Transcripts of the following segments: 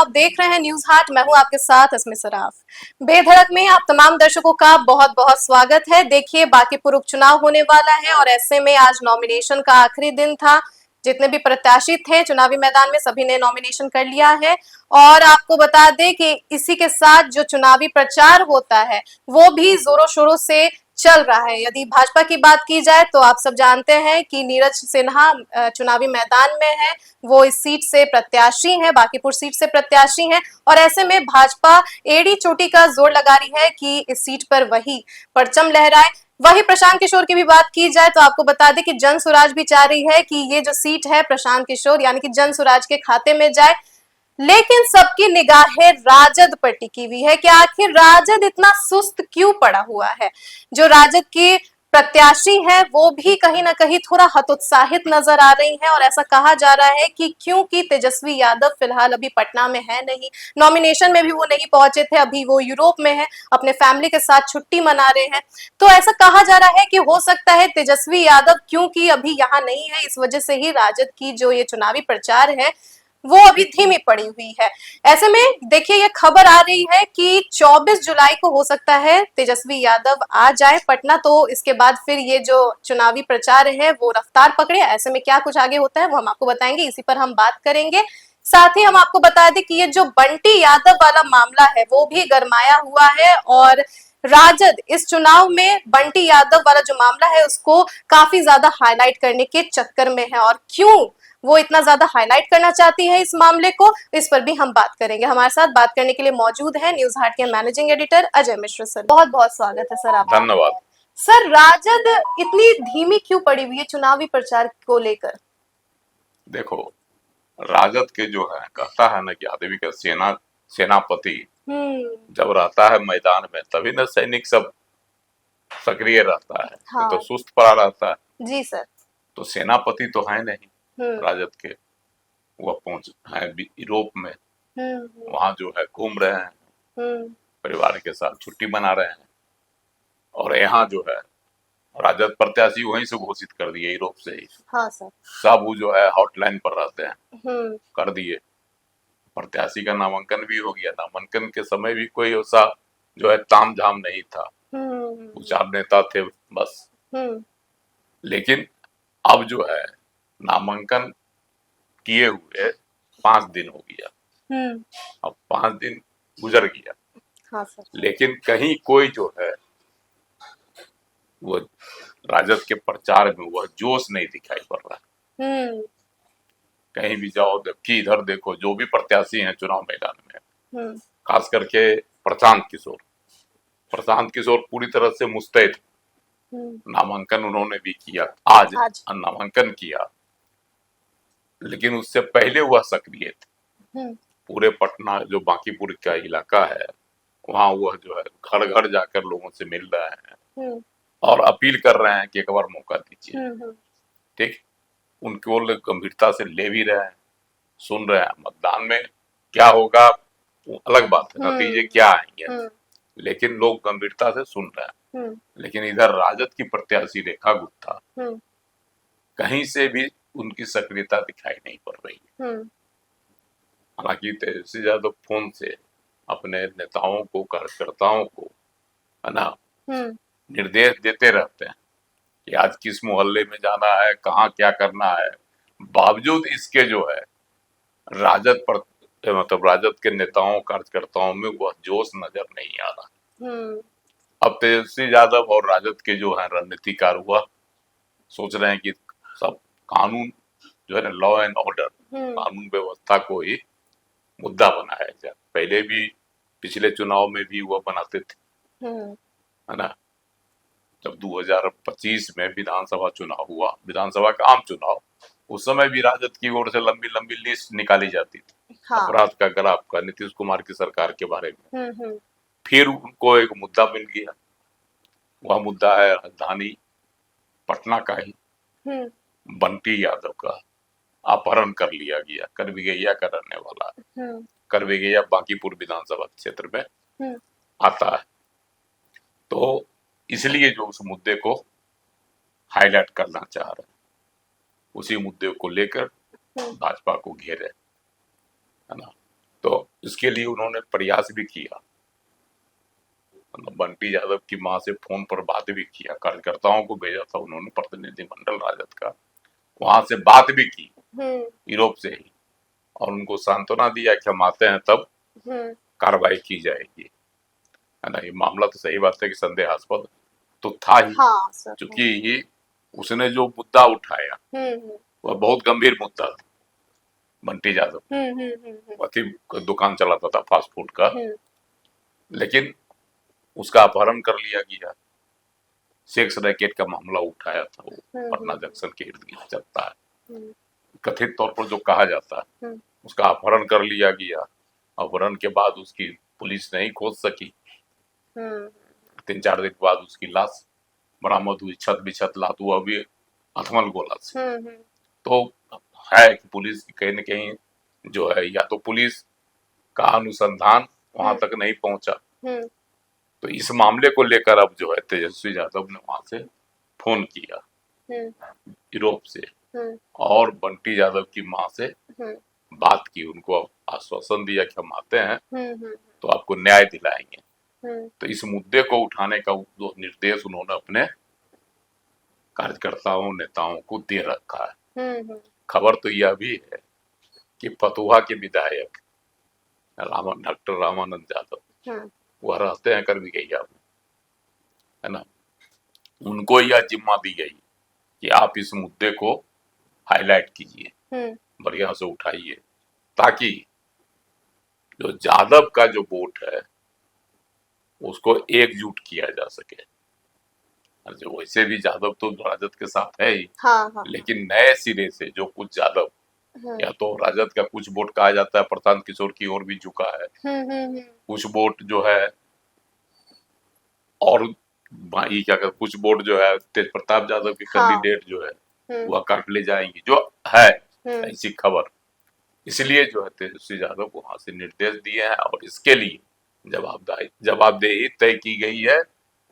आप देख रहे हैं न्यूज हाट। मैं हूं आपके साथ अस्मी सराफ। बेधड़क में आप तमाम दर्शकों का बहुत बहुत स्वागत है। देखिए, बांकीपुर उपचुनाव होने वाला है और ऐसे में आज नॉमिनेशन का आखिरी दिन था। जितने भी प्रत्याशी थे चुनावी मैदान में, सभी ने नॉमिनेशन कर लिया है। और आपको बता दें कि इसी के साथ जो चुनावी प्रचार होता है वो भी जोरों शोरों से चल रहा है। यदि भाजपा की बात की जाए तो आप सब जानते हैं कि नीरज सिन्हा चुनावी मैदान में है। वो इस सीट से प्रत्याशी हैं, बांकीपुर सीट से प्रत्याशी हैं। और ऐसे में भाजपा एड़ी चोटी का जोर लगा रही है कि इस सीट पर वही परचम लहराए। वही प्रशांत किशोर की भी बात की जाए तो आपको बता दें कि जन स्वराज भी चाह रही है कि ये जो सीट है प्रशांत किशोर यानी कि जन स्वराज के खाते में जाए। लेकिन सबकी निगाहें राजद पर टिकी हुई है कि आखिर राजद इतना सुस्त क्यों पड़ा हुआ है। जो राजद की प्रत्याशी है वो भी कहीं ना कहीं थोड़ा हतोत्साहित नजर आ रही हैं और ऐसा कहा जा रहा है कि क्योंकि तेजस्वी यादव फिलहाल अभी पटना में है नहीं, नॉमिनेशन में भी वो नहीं पहुंचे थे, अभी वो यूरोप में है, अपने फैमिली के साथ छुट्टी मना रहे हैं। तो ऐसा कहा जा रहा है कि हो सकता है तेजस्वी यादव क्योंकि अभी यहाँ नहीं है, इस वजह से ही राजद की जो ये चुनावी प्रचार है वो अभी धीमी पड़ी हुई है। ऐसे में देखिए, ये खबर आ रही है कि 24 जुलाई को हो सकता है तेजस्वी यादव आ जाए पटना, तो इसके बाद फिर ये जो चुनावी प्रचार है वो रफ्तार पकड़े। ऐसे में क्या कुछ आगे होता है वो हम आपको बताएंगे, इसी पर हम बात करेंगे। साथ ही हम आपको बता दें कि ये जो बंटी यादव वाला मामला है वो भी गरमाया हुआ है और राजद इस चुनाव में बंटी यादव वाला जो मामला है उसको काफी ज्यादा हाईलाइट करने के चक्कर में है। और क्यों वो इतना ज्यादा हाईलाइट करना चाहती है इस मामले को, इस पर भी हम बात करेंगे। हमारे साथ बात करने के लिए मौजूद है न्यूज हाट के managing editor Ajay Mishra sir. बहुत बहुत स्वागत है सर आपका। धन्यवाद। सर, राजद इतनी धीमी क्यों पड़ी हुई है चुनावी प्रचार को लेकर? देखो, राजद के जो है कहता है ना कि आदमी का सेनापति जब रहता है मैदान में तभी ना सैनिक सब सक्रिय रहता है। हाँ। तो सुस्त पड़ा रहता है। जी सर। तो सेनापति तो है नहीं राजद के। वह पहुंच है यूरोप में, वहां जो है घूम रहे हैं, परिवार के साथ छुट्टी मना रहे हैं। और यहाँ जो है राजद प्रत्याशी वहीं से घोषित कर दिए यूरोप से ही। हाँ सर। सब वो जो है हॉटलाइन पर रहते हैं, कर दिए। प्रत्याशी का नामांकन भी हो गया। नामांकन के समय भी कोई ऐसा जो है ताम झाम नहीं था, दो चार नेता थे बस। लेकिन अब जो है नामांकन किए हुए 5 दिन हो गया। अब 5 दिन गुजर गया। हाँ सर। लेकिन कहीं कोई जो है वो राजद के प्रचार में वह जोश नहीं दिखाई पड़ रहा। कहीं भी जाओ, जबकि इधर देखो जो भी प्रत्याशी हैं चुनाव मैदान में, खास करके प्रशांत किशोर पूरी तरह से मुस्तैद। नामांकन उन्होंने भी किया, आज नामांकन किया, लेकिन उससे पहले वह सक्रिय थे। पूरे पटना जो बांकीपुर का इलाका है वहां वह जो है घर घर जाकर लोगों से मिल रहे हैं और अपील कर रहे हैं कि एक बार मौका दीजिए। ठीक, उनको लोग गंभीरता से ले भी रहे हैं, सुन रहे हैं। मतदान में क्या होगा वो अलग बात है, नतीजे क्या आएंगे, लेकिन लोग गंभीरता से सुन रहे हैं। लेकिन इधर राजद की प्रत्याशी रेखा गुप्ता, कहीं से भी उनकी सक्रियता दिखाई नहीं पड़ रही है। हालांकि तेजस्वी यादव फोन से अपने नेताओं को, कार्यकर्ताओं को है ना निर्देश देते रहते हैं कि आज किस मोहल्ले में जाना है, कहाँ क्या करना है। बावजूद इसके जो है राजद पर मतलब राजद के नेताओं कार्यकर्ताओं में वह जोश नजर नहीं आ रहा। अब तेजस्वी यादव और राजद के जो है रणनीतिकार हुआ सोच रहे हैं कि सब कानून जो है ना, लॉ एंड ऑर्डर, कानून व्यवस्था को ही मुद्दा बनाया जाए। पहले भी पिछले चुनाव में भी वह बनाते थे, है ना। जब 2025 में विधानसभा चुनाव हुआ, विधानसभा का आम चुनाव, उस समय भी राजद की ओर से लंबी लंबी लिस्ट निकाली जाती थी। हाँ। अपराध का, ग्राफ का, नीतीश कुमार की सरकार के बारे में। फिर उनको एक मुद्दा मिल गया, वह मुद्दा है राजधानी पटना का ही बंटी यादव का अपहरण कर लिया गया। करविगैया का रहने वाला है, करविगैया बांकीपुर विधानसभा क्षेत्र में आता है। तो इसलिए जो उस मुद्दे को हाईलाइट करना चाह रहे हैं, उसी मुद्दे को लेकर भाजपा को घेरे, है ना। तो इसके लिए उन्होंने प्रयास भी किया, मतलब बंटी यादव की माँ से फोन पर बात भी किया, कार्यकर्ताओं को भेजा था उन्होंने, प्रतिनिधिमंडल राजद का, वहां से बात भी की यूरोप से ही, और उनको सांत्वना दिया कि हम आते हैं तब कार्रवाई की जाएगी, है ना। ये मामला तो सही बात है कि संदेहास्पद तो था ही, हाँ सर, क्योंकि उसने जो मुद्दा उठाया वह बहुत गंभीर मुद्दा था। बंटी यादव पति दुकान चलाता था फास्ट फूड का, लेकिन उसका अपहरण कर लिया गया, सेक्स रैकेट का मामला उठाया था, वो पटना जंक्शन के इर्द गिर्द चलता है, कथित तौर पर जो कहा जाता है, उसका अपहरण कर लिया गया। अपहरण के बाद उसकी पुलिस नहीं खोज सकी, 3-4 दिन बाद उसकी लाश बरामद हुई, छत बिछत लात हुआ भी अथमल गोला से। तो है कि पुलिस कहीं न कहीं जो है, या तो पुलिस का अनुसंधान वहां तक नहीं पहुंचा, तो इस मामले को लेकर अब जो है तेजस्वी यादव ने वहां से फोन किया यूरोप से, और बंटी यादव की माँ से बात की, उनको आश्वासन दिया कि हम आते हैं तो आपको न्याय दिलाएंगे। तो इस मुद्दे को उठाने का जो निर्देश उन्होंने अपने कार्यकर्ताओं नेताओं को दे रखा है। खबर तो यह भी है कि फतुहा के विधायक डॉक्टर रामानंद यादव, वह रहते हैं करबिगैया में, है ना, उनको यह जिम्मा दी गई कि आप इस मुद्दे को हाईलाइट कीजिए, बढ़िया से उठाइए, ताकि जो यादव का जो वोट है उसको एकजुट किया जा सके। जो वैसे भी यादव तो राजद के साथ है ही, हाँ। लेकिन नए सिरे से जो कुछ यादव, या तो राजद का कुछ वोट कहा जाता है प्रशांत किशोर की ओर भी झुका है, कुछ वोट जो है, और क्या कर, कुछ वोट जो है तेज प्रताप यादव के कैंडिडेट जो है वह काट ले जाएंगे, जो है ऐसी खबर। इसलिए जो है तेजस्वी यादव को वहां से निर्देश दिए हैं, और इसके लिए जवाबदेही तय की गई है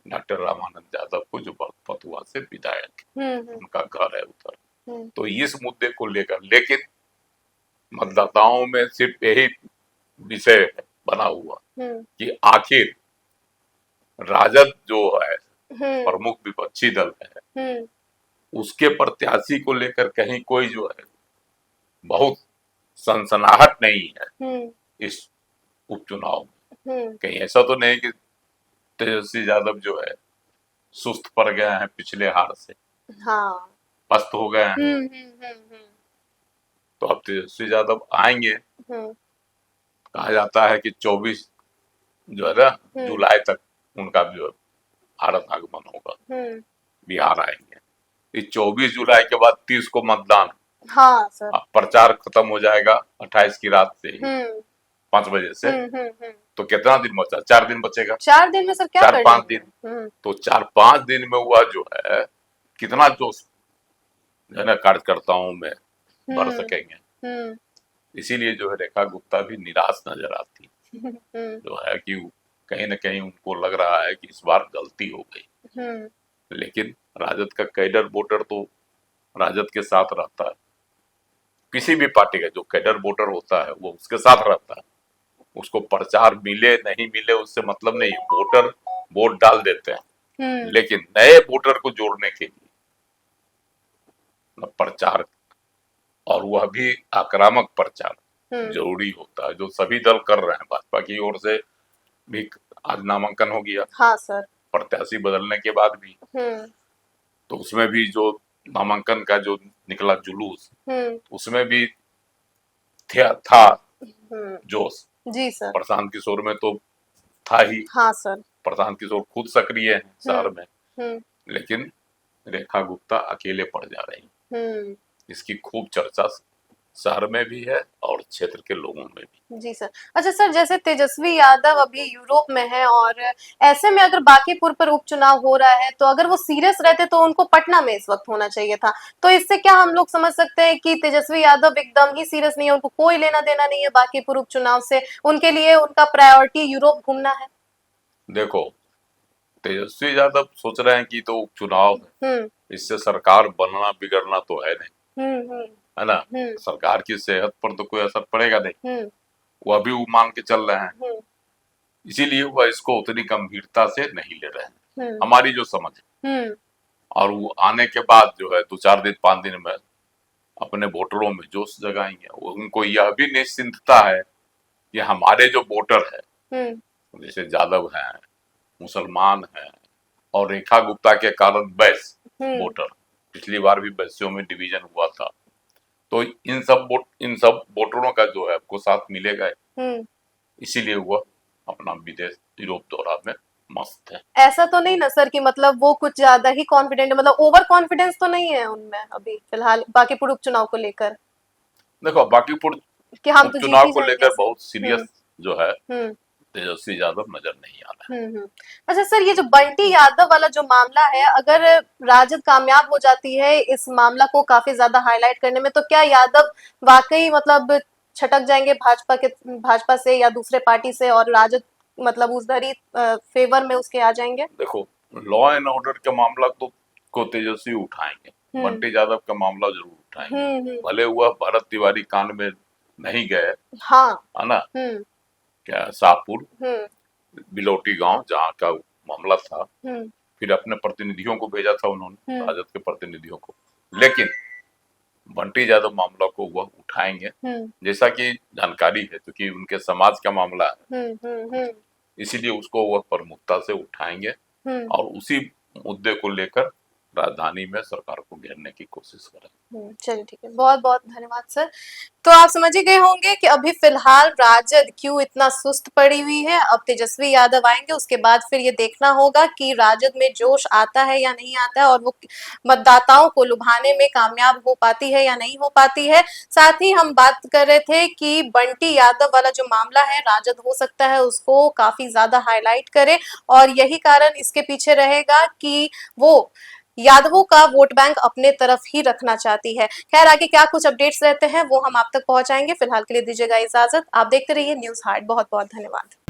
डॉक्टर रामानंद यादव को, जो फतुहा से विधायक, उनका घर है उधर। तो इस मुद्दे को लेकर, लेकिन मतदाताओं में सिर्फ यही विषय बना हुआ कि आखिर राजद जो है प्रमुख विपक्षी दल है, उसके प्रत्याशी को लेकर कहीं कोई जो है बहुत सनसनाहट नहीं है इस उपचुनाव में। कहीं ऐसा तो नहीं कि तेजस्वी यादव जो है सुस्त पड़ गए हैं पिछले हार से, हाँ, पस्त हो गए हैं। तो अब तेजस्वी यादव आएंगे, कहा जाता है कि 24 जो है ना जुलाई तक उनका जो भारत आगमन होगा, बिहार आएंगे। इस 24 जुलाई के बाद 30 को मतदान, हाँ सर, प्रचार खत्म हो जाएगा 28 की रात से ही, 5 बजे से। तो कितना दिन बचा? 4 दिन बचेगा। 4 दिन में सर क्या 4-5 दिन, तो 4-5 दिन में हुआ जो है कितना जोश जो है ना कार्यकर्ताओं में बढ़ सकेंगे। इसीलिए जो है रेखा गुप्ता भी निराश नजर आती जो है कि कहीं न कहीं उनको लग रहा है कि इस बार गलती हो गई, लेकिन राजद का कैडर वोटर तो राजद के साथ रहता है, किसी भी पार्टी का जो कैडर वोटर होता है वो उसके साथ रहता है, उसको प्रचार मिले नहीं मिले उससे मतलब नहीं, वोटर वोट डाल देते हैं। लेकिन नए वोटर को जोड़ने के लिए प्रचार, और वह भी आक्रामक प्रचार जरूरी होता है, जो सभी दल कर रहे हैं। भाजपा की ओर से भी आज नामांकन हो गया, हाँ सर, प्रत्याशी बदलने के बाद भी, तो उसमें भी जो नामांकन का जो निकला जुलूस, उसमें भी था जोश, जी सर, प्रशांत किशोर में तो था ही, हाँ सर, प्रशांत किशोर खुद सक्रिय हैं शहर में, लेकिन रेखा गुप्ता अकेले पड़ जा रही, इसकी खूब चर्चा शहर में भी है और क्षेत्र के लोगों में भी। जी सर। अच्छा सर, जैसे तेजस्वी यादव अभी यूरोप में है, और ऐसे में अगर बांकीपुर पर उपचुनाव हो रहा है, तो अगर वो सीरियस रहते तो उनको पटना में इस वक्त होना चाहिए था। तो इससे क्या हम लोग समझ सकते हैं कि तेजस्वी यादव एकदम ही सीरियस नहीं है, उनको कोई लेना देना नहीं है बांकीपुर उपचुनाव से, उनके लिए उनका प्रायोरिटी यूरोप घूमना है? देखो, तेजस्वी यादव सोच रहे हैं कि तो उपचुनाव है, इससे सरकार बनना बिगड़ना तो है नहीं, है ना, सरकार की सेहत पर तो कोई असर पड़ेगा नहीं, वह भी वो मान के चल रहे हैं, इसीलिए वह इसको उतनी गंभीरता से नहीं ले रहे हैं, हमारी जो समझ है। और वो आने के बाद जो है 2-4 दिन 5 दिन में अपने वोटरों में जोश जगाएंगे। उनको यह भी निश्चिंतता है कि हमारे जो वोटर है, जैसे जादव हैं, मुसलमान हैं और रेखा गुप्ता के कारण वैश्य वोटर, पिछली बार भी वैश्यों में डिवीजन हुआ था, तो इन सब वोटरों का जो है आपको साथ मिलेगा, इसीलिए वह अपना विदेश यूरोप दौरा में मस्त है। ऐसा तो नहीं ना सर कि मतलब वो कुछ ज्यादा ही कॉन्फिडेंट है, मतलब ओवर कॉन्फिडेंस तो नहीं है उनमें अभी फिलहाल बांकीपुर उपचुनाव को लेकर? देखो बांकीपुर कि हम तो उपचुनाव को लेकर बहुत सीरियस जो है तेजस्वी यादव नजर नहीं आ रहा है। अच्छा सर, ये जो बंटी यादव वाला जो मामला है, अगर राजद कामयाब हो जाती है इस मामला को काफी ज्यादा हाईलाइट करने में, तो क्या यादव वाकई मतलब छटक जाएंगे भाजपा से या दूसरे पार्टी से, और राजद मतलब उस धरी फेवर में उसके आ जाएंगे? देखो लॉ एंड ऑर्डर के मामला को तेजस्वी उठाएंगे, बंटी यादव का मामला जरूर उठाएंगे, भले हुआ भरत तिवारी कांड में नहीं गए, हाँ है ना, क्या शाहपुर बिलोटी गांव जहाँ का मामला था, फिर अपने प्रतिनिधियों को भेजा था उन्होंने, राजद के प्रतिनिधियों को, लेकिन बंटी यादव मामला को वह उठाएंगे, जैसा कि जानकारी है, क्योंकि उनके समाज का मामला है, इसीलिए उसको वह प्रमुखता से उठाएंगे और उसी मुद्दे को लेकर राजधानी में सरकार को घेरने की कोशिश करें। चलिए ठीक है, बहुत बहुत धन्यवाद सर। तो आप समझ ही गए होंगे कि अभी फिलहाल राजद क्यों इतना सुस्त पड़ी हुई है। अब तेजस्वी यादव आएंगे, उसके बाद फिर ये देखना होगा कि राजद में जोश आता है या नहीं आता है, और वो मतदाताओं को लुभाने में कामयाब हो पाती है या नहीं हो पाती है। साथ ही हम बात कर रहे थे कि बंटी यादव वाला जो मामला है, राजद हो सकता है उसको काफी ज्यादा हाईलाइट करे, और यही कारण इसके पीछे रहेगा कि वो यादवों का वोट बैंक अपने तरफ ही रखना चाहती है। खैर आगे क्या कुछ अपडेट्स रहते हैं वो हम आप तक पहुंचाएंगे। फिलहाल के लिए दीजिएगा इजाजत। आप देखते रहिए न्यूज़ हार्ट। बहुत बहुत धन्यवाद।